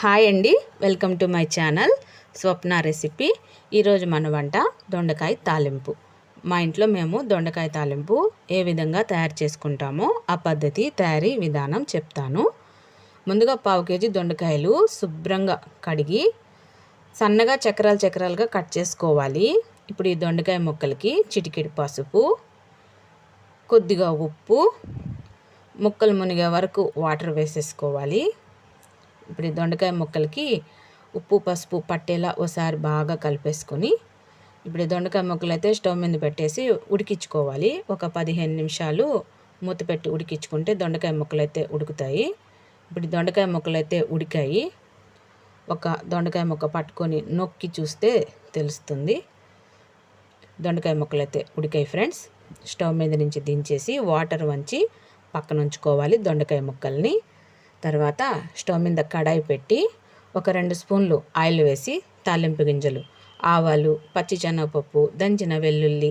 Hi అండి, welcome to my channel Swapna recipe. ఈరోజు మన వంట దొండకాయ తాలింపు. మా ఇంట్లో మేము దొండకాయ తాలింపు ఏ విధంగా తయారు చేసుకుంటామో ఆ పద్ధతి తయారీ విధానం చెప్తాను. ముందుగా 1/2 కేజీ దొండకాయలు శుభ్రంగా కడిగి సన్నగా చక్రాలుగా కట్ చేసుకోవాలి. ఇప్పుడు ఈ దొండకాయ ముక్కలకి చిటికెడు పసుపు, కొద్దిగా ఉప్పు, ముక్కలు మునిగే వరకు వాటర్ వేసేసుకోవాలి. ఇప్పుడు ఈ దొండకాయ ముక్కలకి ఉప్పు పసుపు పట్టేలా ఒకసారి బాగా కలిపేసుకొని ఇప్పుడు ఈ దొండకాయ ముక్కలు అయితే స్టవ్ మీద పెట్టేసి ఉడికించుకోవాలి. ఒక 15 నిమిషాలు మూత పెట్టి ఉడికించుకుంటే దొండకాయ ముక్కలు అయితే ఉడుకుతాయి. ఇప్పుడు దొండకాయ ముక్కలు అయితే ఉడికాయి. ఒక దొండకాయ ముక్క పట్టుకొని నొక్కి చూస్తే తెలుస్తుంది. దొండకాయ ముక్కలు అయితే ఉడికాయి ఫ్రెండ్స్. స్టవ్ మీద నుంచి దించేసి వాటర్ వంచి పక్కన ఉంచుకోవాలి దొండకాయ ముక్కల్ని. తర్వాత స్టవ్ మీద కడాయి పెట్టి ఒక 2 స్పూన్లు ఆయిల్ వేసి తాలింపు గింజలు, ఆవాలు, పచ్చిశనగపప్పు, దంచిన వెల్లుల్లి,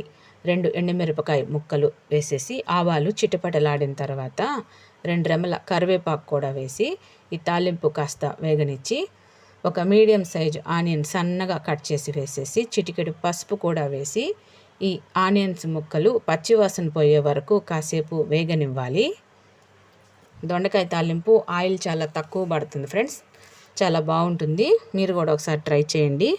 2 ఎండుమిరపకాయ ముక్కలు వేసేసి ఆవాలు చిటపటలాడిన తర్వాత 2 రెమ్మల కరివేపాకు కూడా వేసి ఈ తాలింపు కాస్త వేగనిచ్చి ఒక మీడియం సైజు ఆనియన్ సన్నగా కట్ చేసి వేసేసి చిటికెడు పసుపు కూడా వేసి ఈ ఆనియన్స్ ముక్కలు పచ్చివాసన పోయే వరకు కాసేపు వేగనివ్వాలి. దొండకాయ తాలింపు ఆయిల్ చాలా తక్కువ పడుతుంది ఫ్రెండ్స్, చాలా బాగుంటుంది. మీరు కూడా ఒకసారి ట్రై చేయండి.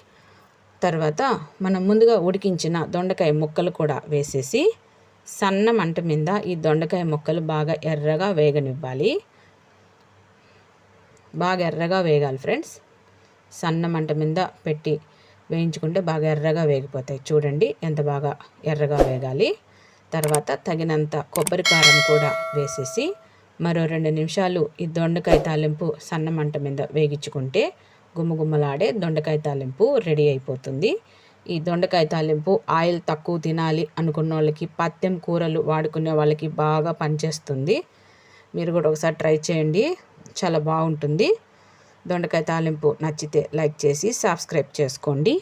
తర్వాత మనం ముందుగా ఉడికించిన దొండకాయ ముక్కలు కూడా వేసేసి సన్న మంట మీద ఈ దొండకాయ ముక్కలు బాగా ఎర్రగా వేగనివ్వాలి. బాగా ఎర్రగా వేగాలి ఫ్రెండ్స్. సన్న మంట మీద పెట్టి వేయించుకుంటే బాగా ఎర్రగా వేగిపోతాయి. చూడండి ఎంత బాగా ఎర్రగా వేగాలి. తర్వాత తగినంత కొబ్బరి కారం కూడా వేసేసి మరో 2 నిమిషాలు ఈ దొండకాయ తాలింపు సన్న మంట మీద వేగించుకుంటే గుమ్మగుమ్మలాడే దొండకాయ తాలింపు రెడీ అయిపోతుంది. ఈ దొండకాయ తాలింపు ఆయిల్ తక్కువ తినాలి అనుకున్న వాళ్ళకి, పత్యం కూరలు వాడుకునే వాళ్ళకి బాగా పనిచేస్తుంది. మీరు కూడా ఒకసారి ట్రై చేయండి, చాలా బాగుంటుంది. దొండకాయ తాలింపు నచ్చితే లైక్ చేసి సబ్స్క్రైబ్ చేసుకోండి.